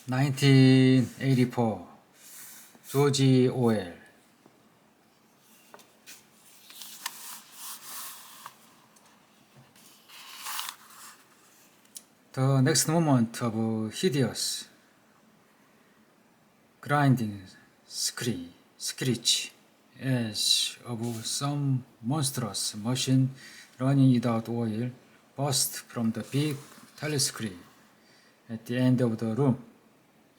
1984 조지 오웰. The next moment of hideous grinding screech as of some monstrous machine running without oil burst from the big telescreen at the end of the room.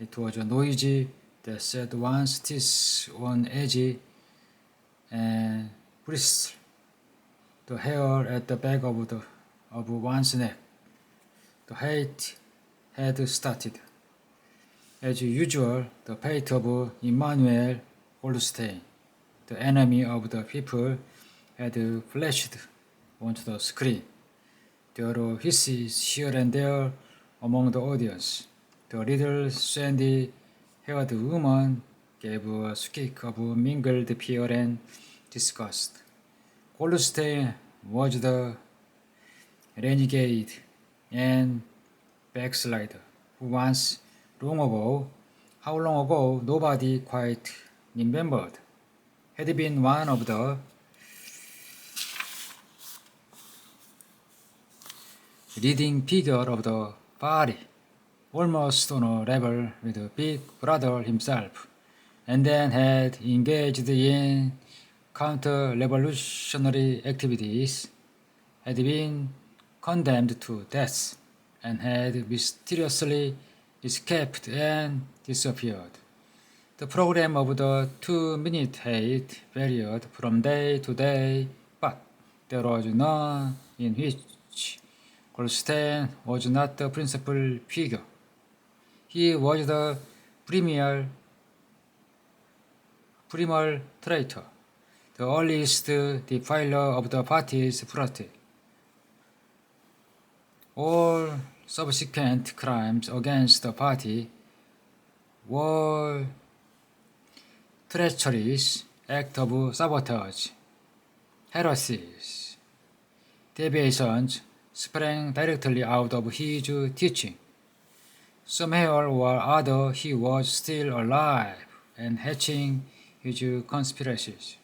It was a noise that set one's teeth on edge and bristled the hair at the back of one's neck. The hate had started. As usual, the fate of Immanuel Goldstein, the enemy of the people, had flashed onto the screen. There were hisses here and there among the audience. The little sandy-haired woman gave a squeak of mingled fear and disgust. Goldstein was the renegade and backslider who once, long ago, how long ago nobody quite remembered, had been one of the leading figure of the party, almost on a level with Big Brother himself, and then had engaged in counter-revolutionary activities, had been condemned to death, and had mysteriously escaped and disappeared. The program of the 2-minute hate varied from day to day, but there was none in which Goldstein was not the principal figure. He was the primal traitor, the earliest defiler of the party's property. All subsequent crimes against the party were treacherous acts of sabotage, heresies, deviations sprang directly out of his teaching. Somehow or other he was still alive and hatching his conspiracies.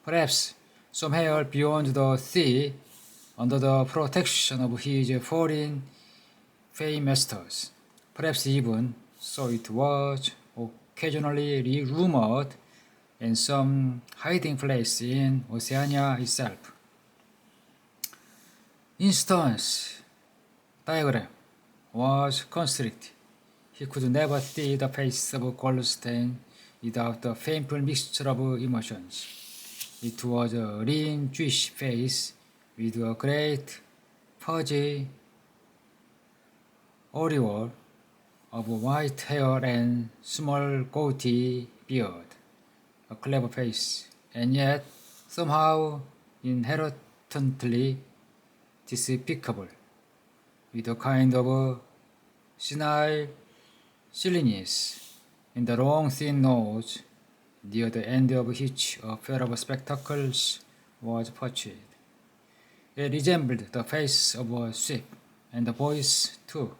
Perhaps somehow beyond the sea, under the protection of his foreign paymasters. Perhaps even, so it was occasionally rumored, in some hiding place in Oceania itself. Instance diagram was constricted. He could never see the face of Goldstein without the painful mixture of emotions. It was a lean Jewish face with a great fuzzy aureole of white hair and small goatee beard. A clever face, and yet somehow inherently despicable, with a kind of senile silliness in the long thin nose, near the end of which a pair of spectacles was perched. It resembled the face of a sheep, and the voice, too,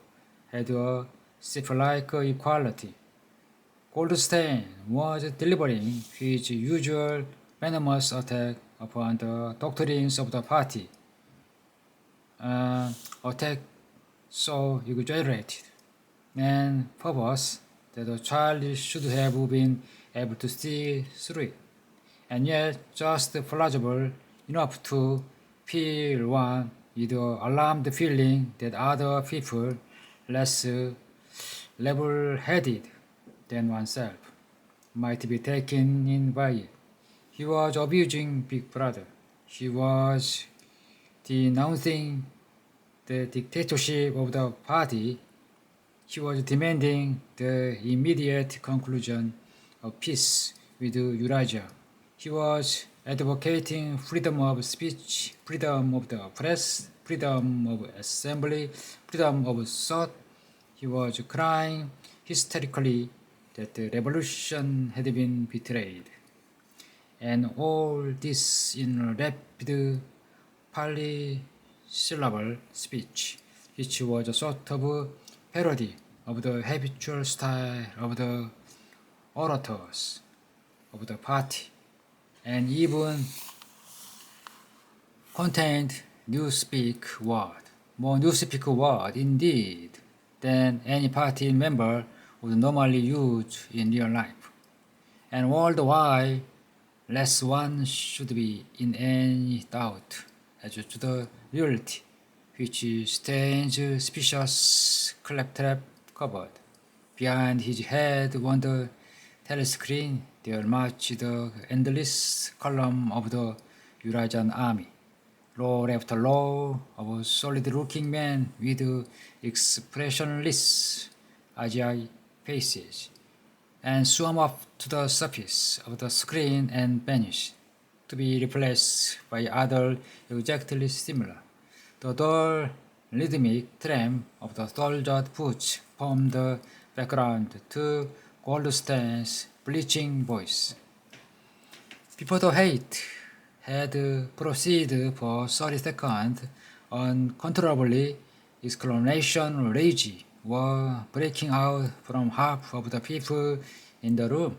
had a sheep-like equality. Goldstein was delivering his usual venomous attack upon the doctrines of the party, attack so exaggerated and perverse that a child should have been able to see through it, and yet just plausible enough to fill one with the alarmed feeling that other people, less level-headed than oneself, might be taken in by it. He was abusing Big Brother. He was denouncing the dictatorship of the party. He was demanding the immediate conclusion of peace with Eurasia. He was advocating freedom of speech, freedom of the press, freedom of assembly, freedom of thought. He was crying hysterically that the revolution had been betrayed. And all this in rapid polysyllable speech, which was a sort of parody of the habitual style of the orators of the party, and even contained newspeak word, more newspeak word indeed than any party member would normally use in real life. And all the while, lest one should be in any doubt as to the reality which stands suspicious claptrap covered. Behind his head on the telescreen there marched the endless column of the Eurasian army, row after row of solid-looking men with expressionless Asiatic faces, and swam up to the surface of the screen and vanish, to be replaced by other exactly similar. The dull, rhythmic tramp of the soldier boots formed the background to Goldstein's bleaching voice. Before the hate had proceeded for 30 seconds, uncontrollably, exclamation rage were breaking out from half of the people in the room.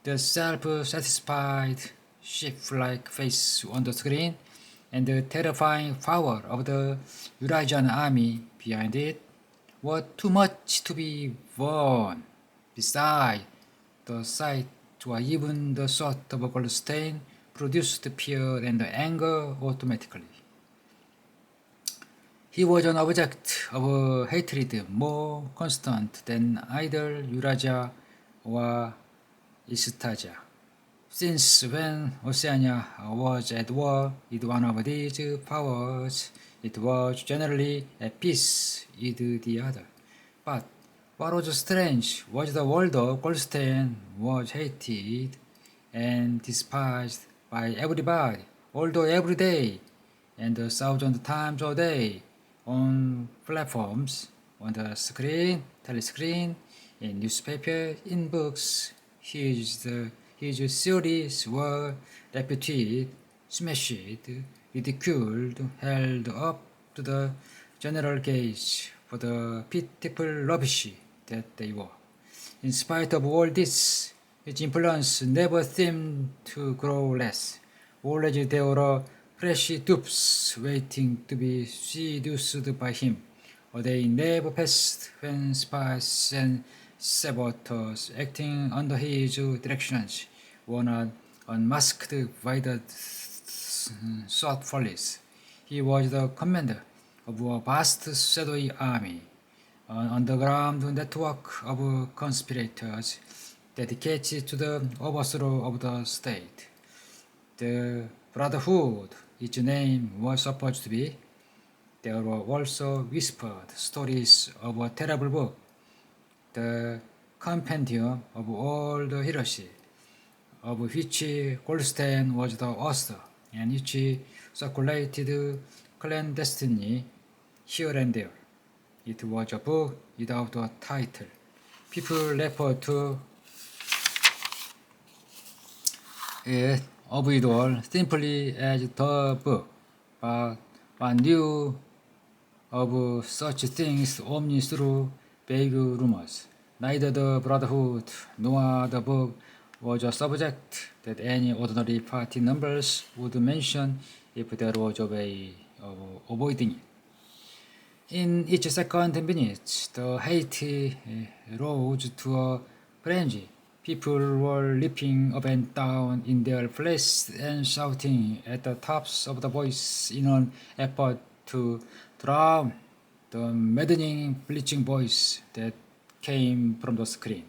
The self-satisfied, sheep-like face on the screen and the terrifying power of the Eurasian army behind it were too much to be borne. Besides, the sight or even the thought of Goldstein produced fear and anger automatically. He was an object of hatred more constant than either Eurasia or Eastasia. Since when Oceania was at war with one of these powers, it was generally at peace with the other. But what was strange was the world of Goldstein was hated and despised by everybody, although every day, and 1,000 times a day, on platforms, on the screen, telescreen, in newspaper, in books. His theories were repeated, smashed, ridiculed, held up to the general gaze for the pitiful rubbish that they were. In spite of all this, his influence never seemed to grow less. Always there were fresh dupes waiting to be seduced by him. A day never passed when spies and saboteurs acting under his directions were not unmasked by the thought police. He was the commander of a vast shadowy army, an underground network of conspirators dedicated to the overthrow of the state. The Brotherhood, its name was supposed to be. There were also whispered stories of a terrible book, the compendium of all the heresy, of which Goldstein was the author, and which circulated clandestinely here and there. It was a book without a title. People referred to it of it all simply as the book, but one knew of such things only through vague rumors. Neither the Brotherhood nor the book was a subject that any ordinary party members would mention if there was a way of avoiding it. In each second minute, the hate rose to a frenzy. People were leaping up and down in their places and shouting at the tops of the voice in an effort to drown the maddening bleaching voice that came from the screen.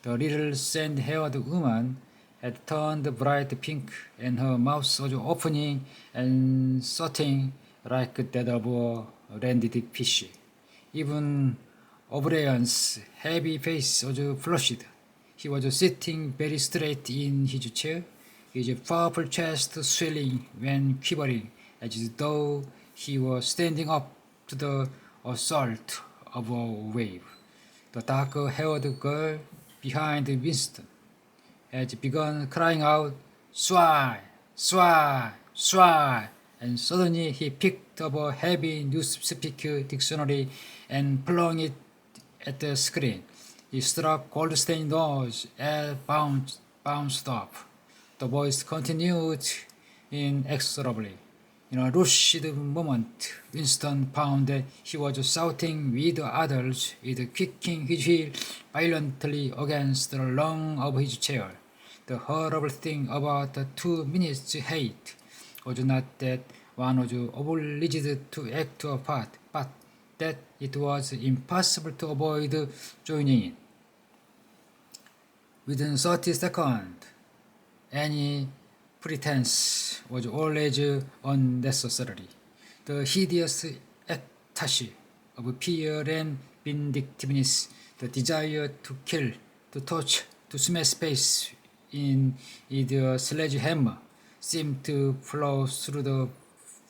The little sand-haired woman had turned bright pink, and her mouth was opening and shutting like that of a landed fish. Even O'Brien's heavy face was flushed. He was sitting very straight in his chair, his powerful chest swelling and quivering as though he were standing up to the assault of a wave. The dark-haired girl behind Winston had begun crying out, "Swine! Swine! Swine!" And suddenly he picked up a heavy newspeak dictionary and flung it at the screen. He struck Goldstein's nose and bounced off. The voice continued inexorably. In a rushed moment, Winston found that he was shouting with the others, with kicking his heel violently against the lung of his chair. The horrible thing about the 2 minutes hate was not that one was obliged to act a part, but that it was impossible to avoid joining in. Within 30 seconds, any pretense was always unnecessary. The hideous ecstasy of fear and vindictiveness, the desire to kill, to touch, to smash face in the sledgehammer seemed to flow through the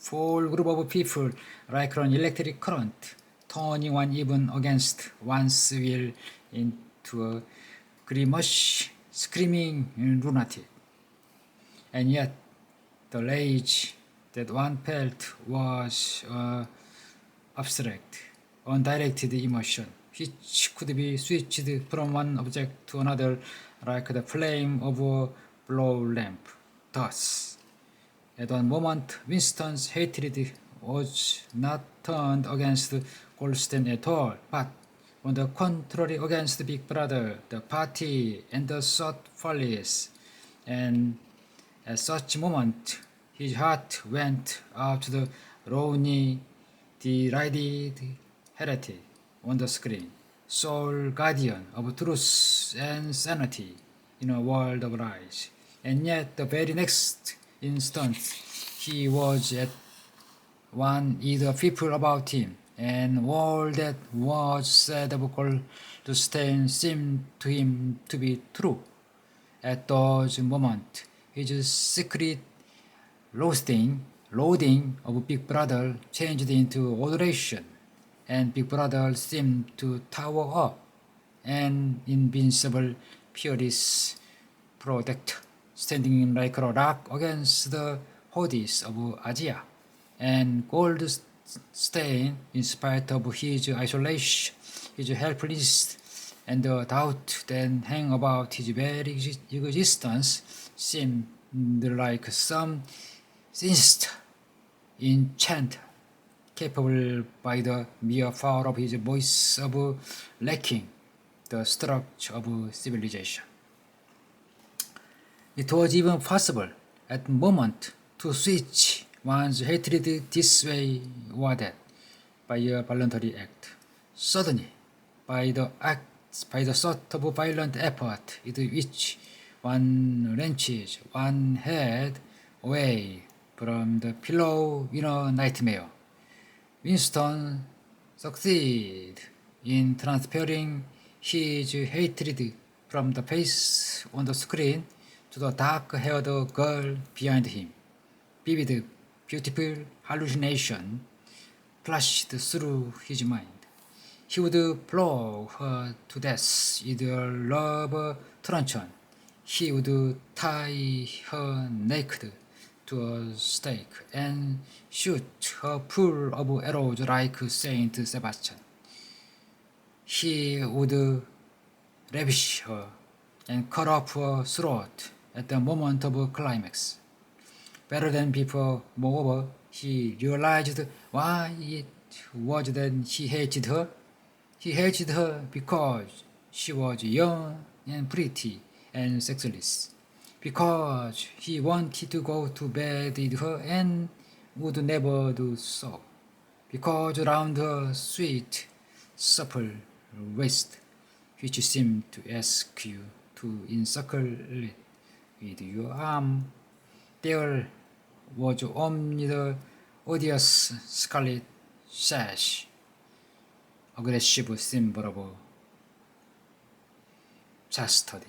whole group of people like an electric current, turning one even against one's will into a grimace, screaming lunatic. And yet, the rage that one felt was abstract, undirected emotion, which could be switched from one object to another like the flame of a blow lamp. Thus, at one moment, Winston's hatred was not turned against Goldstein at all, but on the contrary against Big Brother, the party, and the short follies. And at such moment, his heart went out to the Ronnie, derided heretic on the screen, sole guardian of truth and sanity in a world of lies. And yet, the very next instant, he was at one with the people about him, and all that was said of Goldstein seemed to him to be true. At those moments, his secret loathing of Big Brother changed into adoration, and Big Brother seemed to tower up, an invincible, fearless protector, standing like a rock against the hordes of Asia. And Goldstein, in spite of his isolation, his helplessness, and the doubt that hang about his very existence, seemed like some sinister enchant, capable by the mere power of his voice of lacking the structure of civilization. It was even possible at the moment to switch one's hatred this way or that by a voluntary act. Suddenly, by the sort of violent effort with which one wrenches one's head away from the pillow in a nightmare, Winston succeeded in transferring his hatred from the face on the screen to the dark-haired girl behind him. Vivid, beautiful hallucination flashed through his mind. He would blow her to death with a love truncheon. He would tie her naked to a stake and shoot her full of arrows like Saint Sebastian. He would ravish her and cut off her throat at the moment of climax. Better than before, moreover, he realized why it was that he hated her. He hated her because she was young and pretty and sexless, because he wanted to go to bed with her and would never do so, because around her sweet, supple waist, which seemed to ask you to encircle it with your arm, there was only the odious scarlet sash, aggressive symbol of chastity.